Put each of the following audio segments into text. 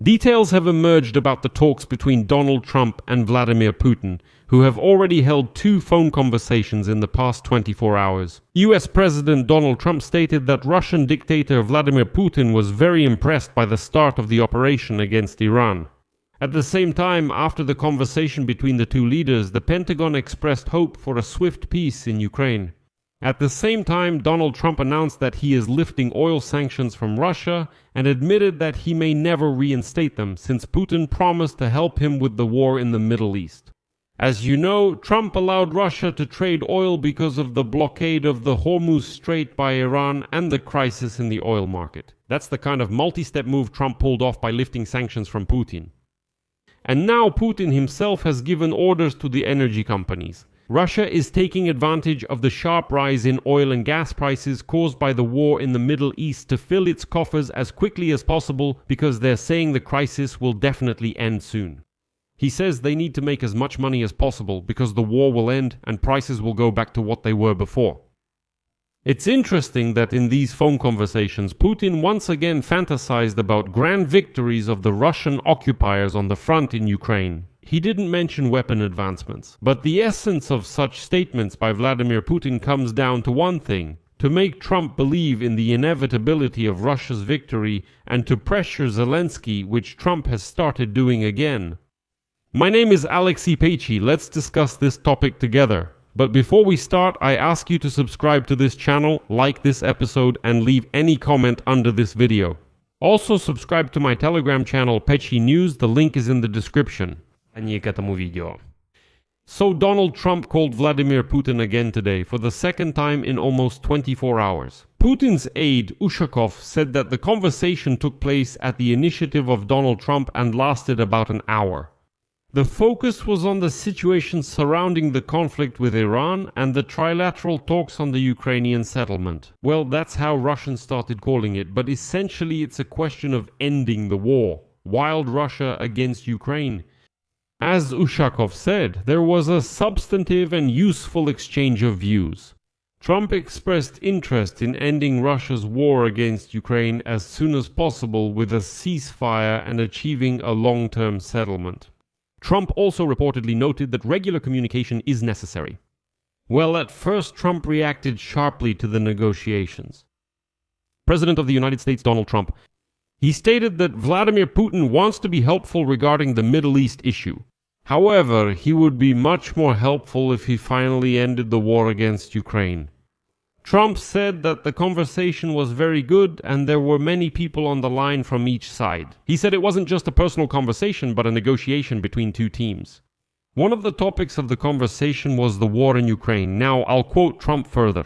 Details have emerged about the talks between Donald Trump and Vladimir Putin, who have already held 2 phone conversations in the past 24 hours. US President Donald Trump stated that Russian dictator Vladimir Putin was very impressed by the start of the operation against Iran. At the same time, after the conversation between the 2 leaders, the Pentagon expressed hope for a swift peace in Ukraine. At the same time, Donald Trump announced that he is lifting oil sanctions from Russia and admitted that he may never reinstate them since Putin promised to help him with the war in the Middle East. As you know, Trump allowed Russia to trade oil because of the blockade of the Hormuz Strait by Iran and the crisis in the oil market. That's the kind of multi-step move Trump pulled off by lifting sanctions from Putin. And now Putin himself has given orders to the energy companies. Russia is taking advantage of the sharp rise in oil and gas prices caused by the war in the Middle East to fill its coffers as quickly as possible because they're saying the crisis will definitely end soon. He says they need to make as much money as possible because the war will end and prices will go back to what they were before. It's interesting that in these phone conversations, Putin once again fantasized about grand victories of the Russian occupiers on the front in Ukraine. He didn't mention weapon advancements, but the essence of such statements by Vladimir Putin comes down to one thing: to make Trump believe in the inevitability of Russia's victory and to pressure Zelensky, which Trump has started doing again. My name is Alexei Peichi. Let's discuss this topic together. But before we start, I ask you to subscribe to this channel, like this episode, and leave any comment under this video. Also subscribe to my Telegram channel Peichi News, the link is in the description. So Donald Trump called Vladimir Putin again today for the second time in almost 24 hours. Putin's aide, Ushakov, said that the conversation took place at the initiative of Donald Trump and lasted about an hour. The focus was on the situation surrounding the conflict with Iran and the trilateral talks on the Ukrainian settlement. Well, that's how Russians started calling it, but essentially it's a question of ending the war. Wild Russia against Ukraine. As Ushakov said, there was a substantive and useful exchange of views. Trump expressed interest in ending Russia's war against Ukraine as soon as possible with a ceasefire and achieving a long-term settlement. Trump also reportedly noted that regular communication is necessary. Well, at first Trump reacted sharply to the negotiations. President of the United States Donald Trump, he stated that Vladimir Putin wants to be helpful regarding the Middle East issue. However, he would be much more helpful if he finally ended the war against Ukraine. Trump said that the conversation was very good and there were many people on the line from each side. He said it wasn't just a personal conversation but a negotiation between 2 teams. One of the topics of the conversation was the war in Ukraine. Now, I'll quote Trump further.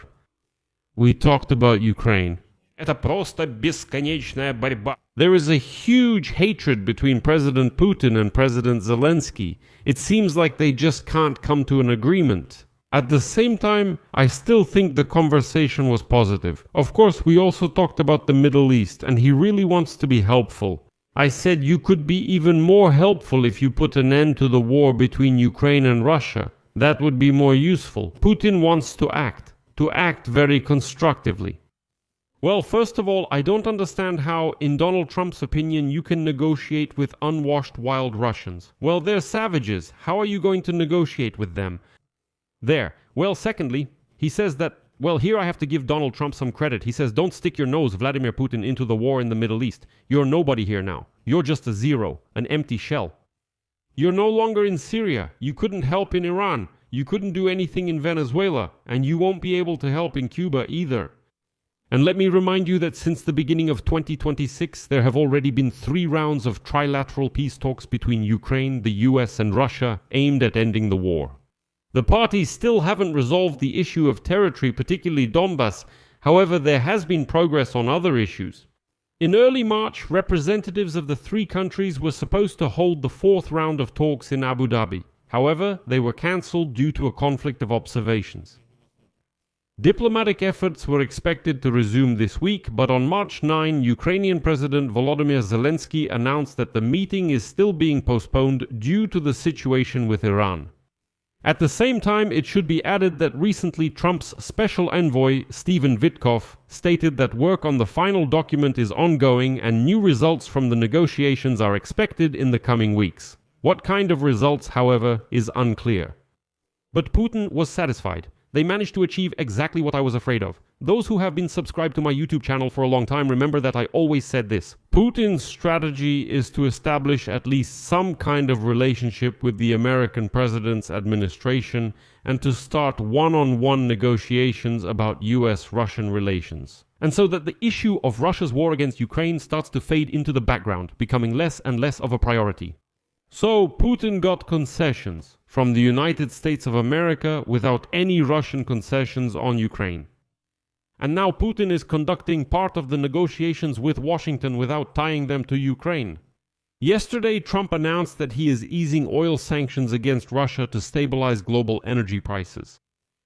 "We talked about Ukraine. Это просто бесконечная борьба. There is a huge hatred between President Putin and President Zelensky. It seems like they just can't come to an agreement. At the same time, I still think the conversation was positive. Of course, we also talked about the Middle East, and he really wants to be helpful. I said you could be even more helpful if you put an end to the war between Ukraine and Russia. That would be more useful. Putin wants to act very constructively." Well, first of all, I don't understand how, in Donald Trump's opinion, you can negotiate with unwashed wild Russians. Well, they're savages. How are you going to negotiate with them? There. Well, secondly, he says that, well, here I have to give Donald Trump some credit. He says, don't stick your nose, Vladimir Putin, into the war in the Middle East. You're nobody here now. You're just a zero, an empty shell. You're no longer in Syria. You couldn't help in Iran. You couldn't do anything in Venezuela. And you won't be able to help in Cuba either. And let me remind you that since the beginning of 2026, there have already been 3 rounds of trilateral peace talks between Ukraine, the US, and Russia aimed at ending the war. The parties still haven't resolved the issue of territory, particularly Donbass. However, there has been progress on other issues. In early March, representatives of the 3 countries were supposed to hold the 4th round of talks in Abu Dhabi. However, they were cancelled due to a conflict of observations. Diplomatic efforts were expected to resume this week, but on March 9, Ukrainian President Volodymyr Zelensky announced that the meeting is still being postponed due to the situation with Iran. At the same time, it should be added that recently Trump's special envoy, Stephen Witkoff, stated that work on the final document is ongoing and new results from the negotiations are expected in the coming weeks. What kind of results, however, is unclear. But Putin was satisfied. They managed to achieve exactly what I was afraid of. Those who have been subscribed to my YouTube channel for a long time remember that I always said this. Putin's strategy is to establish at least some kind of relationship with the American president's administration and to start one-on-one negotiations about US-Russian relations. And so that the issue of Russia's war against Ukraine starts to fade into the background, becoming less and less of a priority. So Putin got concessions from the United States of America without any Russian concessions on Ukraine. And now Putin is conducting part of the negotiations with Washington without tying them to Ukraine. Yesterday, Trump announced that he is easing oil sanctions against Russia to stabilize global energy prices.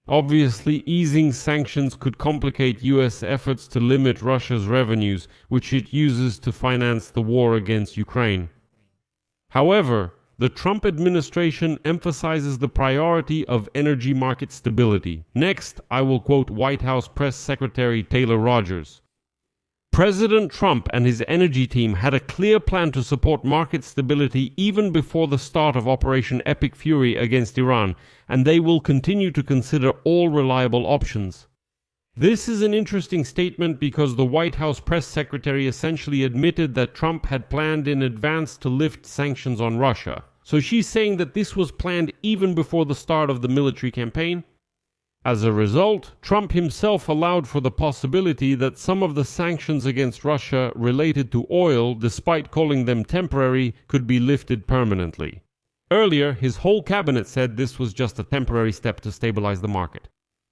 Obviously, easing sanctions could complicate US efforts to limit Russia's revenues, which it uses to finance the war against Ukraine. However, the Trump administration emphasizes the priority of energy market stability. Next, I will quote White House Press Secretary Taylor Rogers. President Trump and his energy team had a clear plan to support market stability even before the start of Operation Epic Fury against Iran, and they will continue to consider all reliable options. This is an interesting statement because the White House press secretary essentially admitted that Trump had planned in advance to lift sanctions on Russia. So she's saying that this was planned even before the start of the military campaign. As a result, Trump himself allowed for the possibility that some of the sanctions against Russia related to oil, despite calling them temporary, could be lifted permanently. Earlier, his whole cabinet said this was just a temporary step to stabilize the market.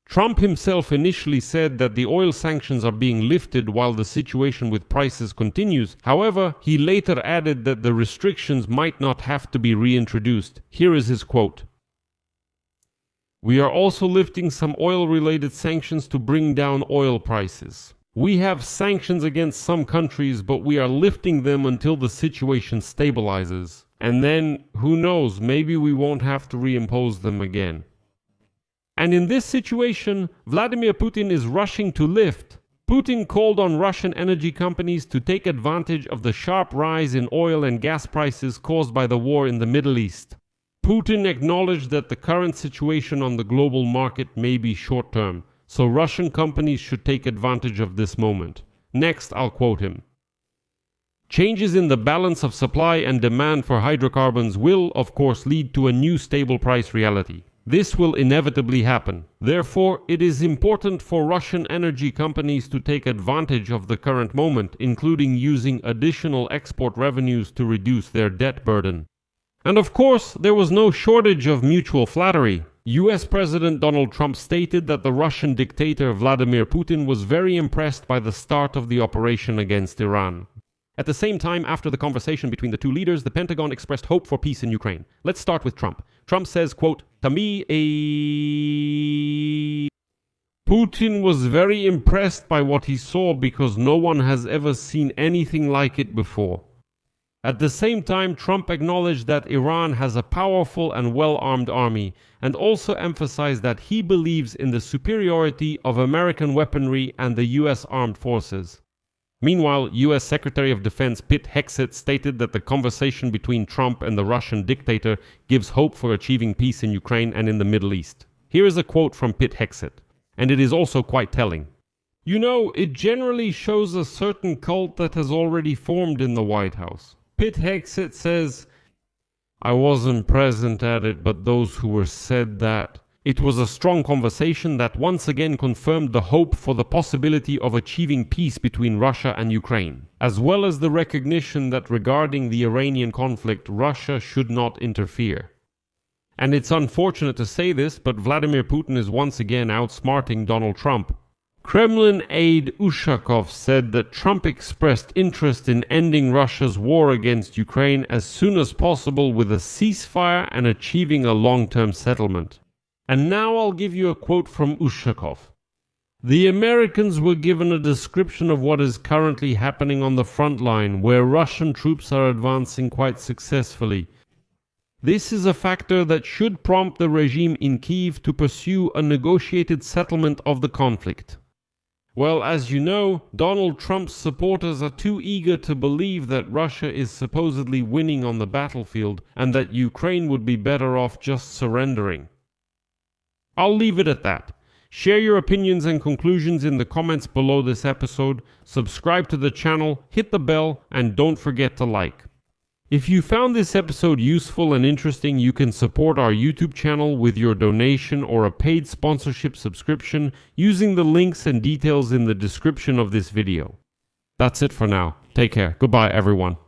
Trump himself initially said that the oil sanctions are being lifted while the situation with prices continues. However, he later added that the restrictions might not have to be reintroduced. Here is his quote. "We are also lifting some oil-related sanctions to bring down oil prices. We have sanctions against some countries, but we are lifting them until the situation stabilizes. And then, who knows, maybe we won't have to reimpose them again." And in this situation, Vladimir Putin is rushing to lift. Putin called on Russian energy companies to take advantage of the sharp rise in oil and gas prices caused by the war in the Middle East. Putin acknowledged that the current situation on the global market may be short-term, so Russian companies should take advantage of this moment. Next, I'll quote him. "Changes in the balance of supply and demand for hydrocarbons will, of course, lead to a new stable price reality. This will inevitably happen. Therefore, it is important for Russian energy companies to take advantage of the current moment, including using additional export revenues to reduce their debt burden." And of course, there was no shortage of mutual flattery. US President Donald Trump stated that the Russian dictator Vladimir Putin was very impressed by the start of the operation against Iran. At the same time, after the conversation between the two leaders, the Pentagon expressed hope for peace in Ukraine. Let's start with Trump. Trump says, quote, "To me, Putin was very impressed by what he saw because no one has ever seen anything like it before." At the same time, Trump acknowledged that Iran has a powerful and well-armed army, and also emphasized that he believes in the superiority of American weaponry and the US armed forces. Meanwhile, US Secretary of Defense Pete Hegseth stated that the conversation between Trump and the Russian dictator gives hope for achieving peace in Ukraine and in the Middle East. Here is a quote from Pete Hegseth, and it is also quite telling. "You know, it generally shows a certain cult that has already formed in the White House." Pete Hegseth says, "I wasn't present at it, but those who were said that. It was a strong conversation that once again confirmed the hope for the possibility of achieving peace between Russia and Ukraine, as well as the recognition that regarding the Iranian conflict, Russia should not interfere." And it's unfortunate to say this, but Vladimir Putin is once again outsmarting Donald Trump. Kremlin aide Ushakov said that Trump expressed interest in ending Russia's war against Ukraine as soon as possible with a ceasefire and achieving a long-term settlement. And now I'll give you a quote from Ushakov. "The Americans were given a description of what is currently happening on the front line, where Russian troops are advancing quite successfully. This is a factor that should prompt the regime in Kyiv to pursue a negotiated settlement of the conflict. Well, as you know, Donald Trump's supporters are too eager to believe that Russia is supposedly winning on the battlefield and that Ukraine would be better off just surrendering. I'll leave it at that. Share your opinions and conclusions in the comments below this episode, subscribe to the channel, hit the bell, and don't forget to like. If you found this episode useful and interesting, you can support our YouTube channel with your donation or a paid sponsorship subscription using the links and details in the description of this video. That's it for now. Take care. Goodbye, everyone.